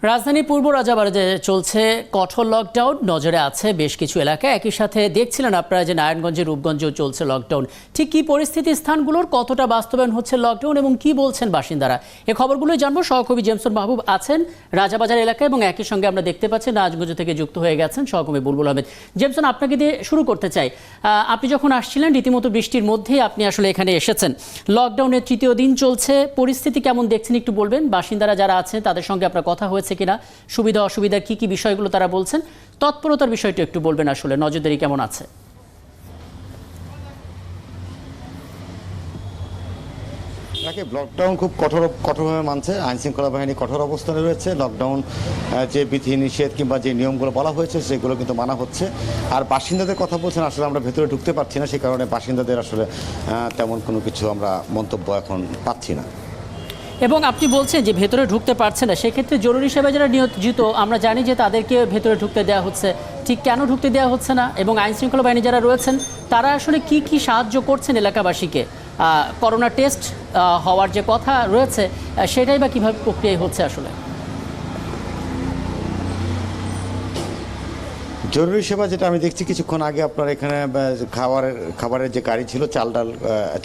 রাজধানী পূর্ব রাজাবাজারে চলছে কঠোর লকডাউন, নজরে আছে বেশ কিছু এলাকা। একই সাথে দেখছিলেন আপনারা যে নারায়ণগঞ্জে, রূপগঞ্জেও চলছে লকডাউন। ঠিক কি পরিস্থিতি, স্থানগুলোর কতটা বাস্তবায়ন হচ্ছে লকডাউন এবং কি বলছেন বাসিন্দারা, এই খবরগুলোই জানবো। সহকর্মী জেমসন মাহবুব আছেন রাজাবাজার এলাকায় এবং একই সঙ্গে আমরা দেখতে পাচ্ছি নারায়ণগঞ্জ থেকে যুক্ত হয়ে গেছেন সহকর্মী বুলবুল আহমেদ। জেমসন, আপনাকে দিয়ে শুরু করতে চাই। আপনি যখন আসছিলেন রীতিমতো বৃষ্টির মধ্যেই আপনি আসলে এখানে এসেছেন। লকডাউনের তৃতীয় দিন চলছে, পরিস্থিতি কেমন দেখছেন একটু বলবেন? বাসিন্দারা যারা আছেন তাদের সঙ্গে আপনার কথা হয়েছে কিনা, সুবিধা অসুবিধা কি কি বিষয়গুলো তারা বলছেন, তৎপরতার বিষয়টা একটু বলবেন। আসলে নজরদারি কেমন আছে? লকডাউন খুব কঠোরভাবে মানছে, আইন শৃঙ্খলা বাহিনী কঠোর অবস্থানে রয়েছে। লকডাউন যে বিধি নিষেধ কিংবা যে নিয়মগুলো বলা হয়েছে সেগুলো কিন্তু মানা হচ্ছে। আর বাসিন্দাদের কথা বলছেন, আসলে আমরা ভেতরে ঢুকতে পারছি না, সেই কারণে বাসিন্দাদের আসলে তেমন কোনো কিছু আমরা মন্তব্য এখন পাচ্ছি না। এবং আপনি বলছেন যে ভেতরে ঢুকতে পারছে না, সেক্ষেত্রে জরুরি সেবায় যারা নিয়োজিত আমরা জানি যে তাদেরকে ভেতরে ঢুকতে দেওয়া হচ্ছে, ঠিক কেন ঢুকতে দেওয়া হচ্ছে না? এবং আইন শৃঙ্খলা বাহিনী যারা রয়েছেন তারা আসলে কি কি সাহায্য করছেন এলাকাবাসীকে? করোনা টেস্ট হওয়ার যে কথা রয়েছে সেটাই বা কীভাবে প্রক্রিয়া হচ্ছে আসলে? জরুরি সেবা যেটা আমি দেখছি, কিছুক্ষণ আগে আপনার এখানে খাবারের যে গাড়ি ছিল,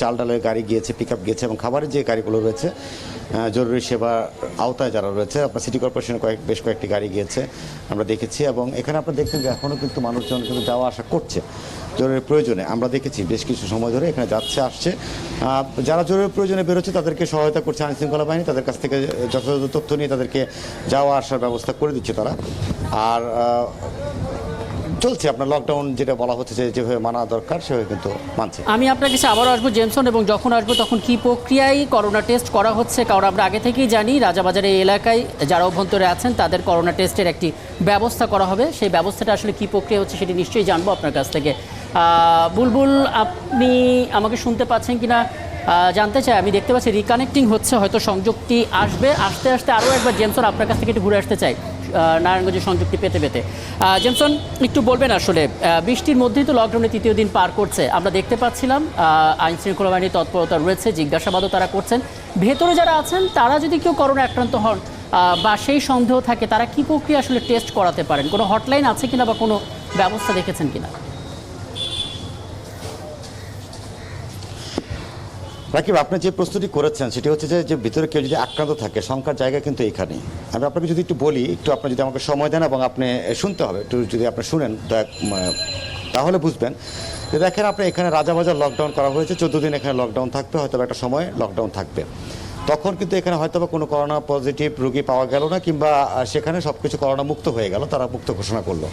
চাল ডালের গাড়ি গিয়েছে, পিক আপ গিয়েছে, এবং খাবারের যে গাড়িগুলো রয়েছে জরুরি সেবা আওতায় যারা রয়েছে, আপনার সিটি কর্পোরেশনের বেশ কয়েকটি গাড়ি গিয়েছে আমরা দেখেছি। এবং এখানে আপনারা দেখছেন যে এখনও কিন্তু মানুষজন কিন্তু যাওয়া আসা করছে জরুরি প্রয়োজনে। আমরা দেখেছি বেশ কিছু সময় ধরে এখানে যাচ্ছে আসছে। যারা জরুরি প্রয়োজনে বেরোচ্ছে তাদেরকে সহায়তা করছে আইন শৃঙ্খলা বাহিনী, তাদের কাছ থেকে যথাযথ তথ্য নিয়ে তাদেরকে যাওয়া আসার ব্যবস্থা করে দিচ্ছে তারা। আর চলছে আপনার লকডাউন যেটা বলা হচ্ছে যে যেভাবে মানা দরকার সেভাবে কিন্তু মানছে। আমি আপনার কাছে আবারও আসবো জেমসন, এবং যখন আসবো তখন কি প্রক্রিয়ায় করোনা টেস্ট করা হচ্ছে? কারণ আমরা আগে থেকেই জানি রাজাবাজারের এই এলাকায় যারা অভ্যন্তরে আছেন তাদের করোনা টেস্টের একটি ব্যবস্থা করা হবে। সেই ব্যবস্থাটা আসলে কি প্রক্রিয়া হচ্ছে সেটি নিশ্চয়ই জানবো আপনার কাছ থেকে। বুলবুল, আপনি আমাকে শুনতে পাচ্ছেন কিনা জানতে চাই। আমি দেখতে পাচ্ছি রিকানেক্টিং হচ্ছে, হয়তো সংযোগটি আসবে। আস্তে আস্তে আরও একবার জেমসন আপনার কাছ থেকে একটু ঘুরে আসতে চাই নারায়ণগঞ্জের সংযুক্তি পেতে পেতে। জেমসন, একটু বলবেন আসলে বৃষ্টির মধ্যেই তো লকডাউনের তৃতীয় দিন পার করছে, আমরা দেখতে পাচ্ছিলাম আইন শৃঙ্খলা বাহিনীর তৎপরতা রয়েছে, জিজ্ঞাসাবাদও তারা করছেন। ভেতরে যারা আছেন তারা যদি কেউ করোনা আক্রান্ত হন বা সেই সন্দেহ থাকে, তারা কি প্রক্রিয়া আসলে টেস্ট করাতে পারেন? কোনো হটলাইন আছে কিনা বা কোনো ব্যবস্থা দেখেছেন কিনা? রাকিব, আপনি যে প্রস্তুতি করেছেন সেটি হচ্ছে যে ভিতরে কেউ যদি আক্রান্ত থাকে, সংখ্যার জায়গা কিন্তু এইখানেই। আমি আপনাকে যদি একটু বলি, একটু আপনি যদি আমাকে সময় দেন এবং আপনি শুনতে হবে, একটু যদি আপনি শুনেন তাহলে বুঝবেন যে দেখেন, আপনি এখানে রাজাবাজার লকডাউন করা হয়েছে, 14 দিন এখানে লকডাউন থাকবে, হয়তো একটা সময় লকডাউন থাকবে। তখন কিন্তু এখানে হয়তো বা কোনো করোনা পজিটিভ রোগী পাওয়া গেল না, কিংবা সেখানে সব কিছু করোনা মুক্ত হয়ে গেল, তারা মুক্ত ঘোষণা করলো।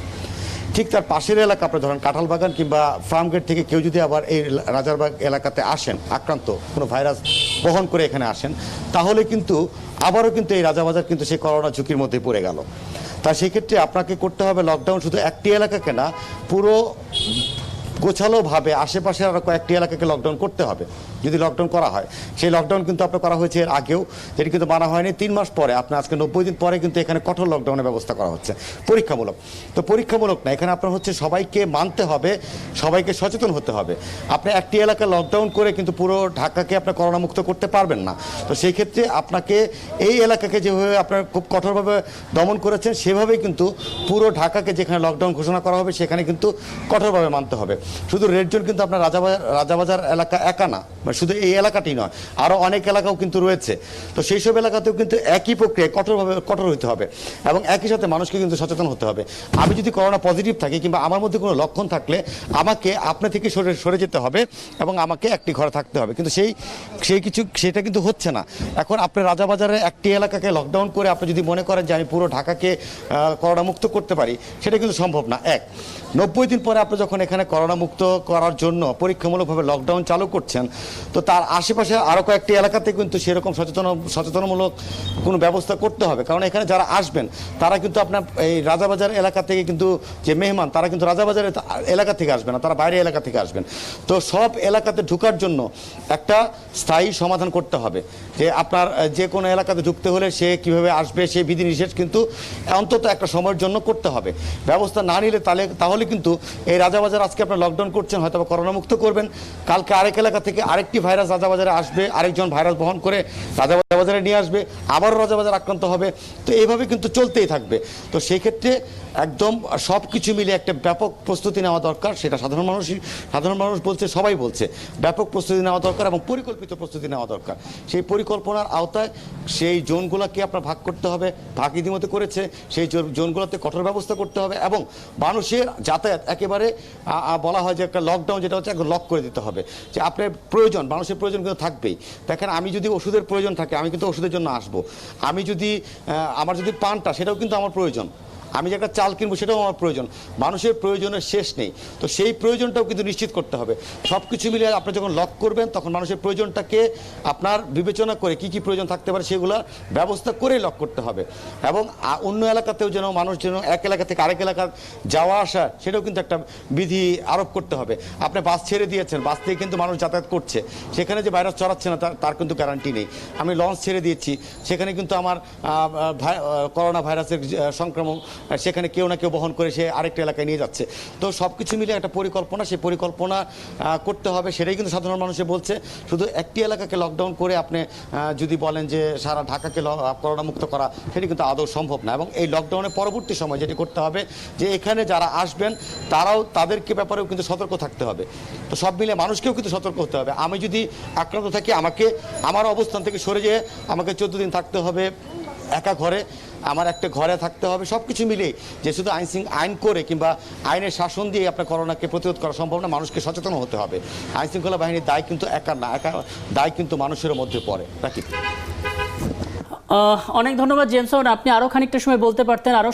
ঠিক তার পাশের এলাকা, আপনি ধরেন কাঁঠালবাগান কিংবা ফার্মগেট থেকে কেউ যদি আবার এই রাজারবাগ এলাকাতে আসেন, আক্রান্ত কোনো ভাইরাস বহন করে এখানে আসেন, তাহলে কিন্তু আবারও কিন্তু এই রাজাবাজার কিন্তু সেই করোনা ঝুঁকির মধ্যে পড়ে গেল। তা সেক্ষেত্রে আপনাকে করতে হবে লকডাউন শুধু একটি এলাকাকে না, পুরো গোছালোভাবে আশেপাশের আরও কয়েকটি এলাকাকে লকডাউন করতে হবে যদি লকডাউন করা হয়। সেই লকডাউন কিন্তু আপনার করা হয়েছে এর আগেও, যেটি কিন্তু মানা হয়নি। 3 মাস পরে, আপনার আজকে 90 দিন পরে কিন্তু এখানে কঠোর লকডাউনের ব্যবস্থা করা হচ্ছে, পরীক্ষামূলক। তো পরীক্ষামূলক না, এখানে আপনার হচ্ছে সবাইকে মানতে হবে, সবাইকে সচেতন হতে হবে। আপনি একটি এলাকা লকডাউন করে কিন্তু পুরো ঢাকাকে আপনার করোনা মুক্ত করতে পারবেন না। তো সেই ক্ষেত্রে আপনাকে এই এলাকাকে যেভাবে আপনার খুব কঠোরভাবে দমন করেছেন, সেভাবেই কিন্তু পুরো ঢাকাকে যেখানে লকডাউন ঘোষণা করা হবে সেখানে কিন্তু কঠোরভাবে মানতে হবে। শুধু রেড জোন কিন্তু আপনার রাজাবাজার এলাকা একা না, শুধু এই এলাকাটি নয়, আরও অনেক এলাকাও কিন্তু রয়েছে। তো সেই সব এলাকাতেও কিন্তু একই প্রক্রিয়ায় কঠোর হতে হবে এবং একই সাথে মানুষকে কিন্তু সচেতন হতে হবে। আমি যদি করোনা পজিটিভ থাকি কিংবা আমার মধ্যে কোনো লক্ষণ থাকলে আমাকে আপনি থেকে সরে যেতে হবে এবং আমাকে একটি ঘরে থাকতে হবে, কিন্তু সেটা কিন্তু হচ্ছে না। এখন আপনি রাজাবাজারের একটি এলাকাকে লকডাউন করে আপনি যদি মনে করেন যে আমি পুরো ঢাকাকে করোনা মুক্ত করতে পারি, সেটা কিন্তু সম্ভব না। 90 দিন পরে আপনি যখন এখানে করোনা মুক্ত করার জন্য পরীক্ষামূলকভাবে লকডাউন চালু করছেন, তো তার আশেপাশে আরও কয়েকটি এলাকাতে কিন্তু সেরকম সচেতনমূলক কোনো ব্যবস্থা করতে হবে। কারণ এখানে যারা আসবেন তারা কিন্তু আপনার এই রাজাবাজার এলাকা থেকে কিন্তু যে মেহমান, তারা কিন্তু রাজাবাজার এলাকা থেকে আসবে না, তারা বাইরের এলাকা থেকে আসবেন। তো সব এলাকাতে ঢোকার জন্য একটা স্থায়ী সমাধান করতে হবে যে আপনার যে কোনো এলাকাতে ঢুকতে হলে সে কীভাবে আসবে, সেই বিধিনিষেধ কিন্তু অন্তত একটা সময়ের জন্য করতে হবে। ব্যবস্থা না নিলে তাহলে কিন্তু এই রাজাবাজার আজকে আপনার লকডাউন করছেন, হয়তো বা করোনা মুক্ত করবেন, কালকে আরেক এলাকা থেকে আরেকটি ভাইরাস রাজাবাজারে আসবে, আরেকজন ভাইরাস বহন করে রাজাবাজারে নিয়ে আসবে, আবারও রাজাবাজার আক্রান্ত হবে। তো এইভাবে কিন্তু চলতেই থাকবে। তো সেই ক্ষেত্রে একদম সব কিছু মিলে একটা ব্যাপক প্রস্তুতি নেওয়া দরকার। সেটা সাধারণ মানুষ বলছে, সবাই বলছে ব্যাপক প্রস্তুতি নেওয়া দরকার এবং পরিকল্পিত প্রস্তুতি নেওয়া দরকার। সেই পরিকল্পনার আওতায় সেই জোনগুলোকে আপনার ভাগ করতে হবে, ভাগ ইতিমধ্যে করেছে, সেই জোনগুলোতে কঠোর ব্যবস্থা করতে হবে এবং মানুষের যাতায়াত একেবারে বলা হয় যে একটা লকডাউন, যেটা হচ্ছে একদম লক করে দিতে হবে। যে আপনার প্রয়োজন, মানুষের প্রয়োজন কিন্তু থাকবেই। দেখেন, আমি যদি ওষুধের প্রয়োজন থাকে, আমি কিন্তু ওষুধের জন্য আসবো। আমি যদি আমার যদি পানটা, সেটাও কিন্তু আমার প্রয়োজন। আমি যে একটা চাল কিনবো, সেটাও আমার প্রয়োজন। মানুষের প্রয়োজনের শেষ নেই। তো সেই প্রয়োজনটাও কিন্তু নিশ্চিত করতে হবে। সব কিছু মিলিয়ে আপনি যখন লক করবেন, তখন মানুষের প্রয়োজনটাকে আপনার বিবেচনা করে কি কি প্রয়োজন থাকতে পারে সেগুলো ব্যবস্থা করে লক করতে হবে। এবং অন্য এলাকাতেও যেন মানুষ যেন এক এলাকা থেকে আরেক এলাকার যাওয়া আসা, সেটাও কিন্তু একটা বিধি আরোপ করতে হবে। আপনি বাস ছেড়ে দিয়েছেন, বাস থেকে কিন্তু মানুষ যাতায়াত করছে, সেখানে যে ভাইরাস ছড়াচ্ছে না তার কিন্তু গ্যারান্টি নেই। আমি লঞ্চ ছেড়ে দিয়েছি, সেখানে কিন্তু আমার করোনা ভাইরাসের সংক্রমণ সেখানে কেউ না কেউ বহন করে সে আরেকটা এলাকায় নিয়ে যাচ্ছে। তো সব কিছু মিলে একটা পরিকল্পনা, সেই পরিকল্পনা করতে হবে। সেটাই কিন্তু সাধারণ মানুষে বলছে। শুধু একটি এলাকাকে লকডাউন করে আপনি যদি বলেন যে সারা ঢাকাকে করোনা মুক্ত করা, সেটি কিন্তু আদৌ সম্ভব না। এবং এই লকডাউনের পরবর্তী সময় যেটি করতে হবে, যে এখানে যারা আসবেন তাদেরকে ব্যাপারেও কিন্তু সতর্ক থাকতে হবে। তো সব মিলে মানুষকেও কিন্তু সতর্ক হতে হবে। আমি যদি আক্রান্ত থাকি, আমাকে আমার অবস্থান থেকে সরে যেয়ে আমাকে 14 দিন থাকতে হবে একা ঘরে, আমার একটা ঘরে থাকতে হবে। সব কিছু মিলেই যে শুধু আইন করে কিংবা আইনের শাসন দিয়ে আপনার করোনাকে প্রতিরোধ করা সম্ভব না। মানুষকে সচেতন হতে হবে। আইন শৃঙ্খলা বাহিনীর দায় কিন্তু একা না, দায় কিন্তু মানুষের মধ্যে পড়ে। রাকিব, অনেক ধন্যবাদ জেমসন। আপনি আরও খানিকটা সময় বলতে পারতেন, আরও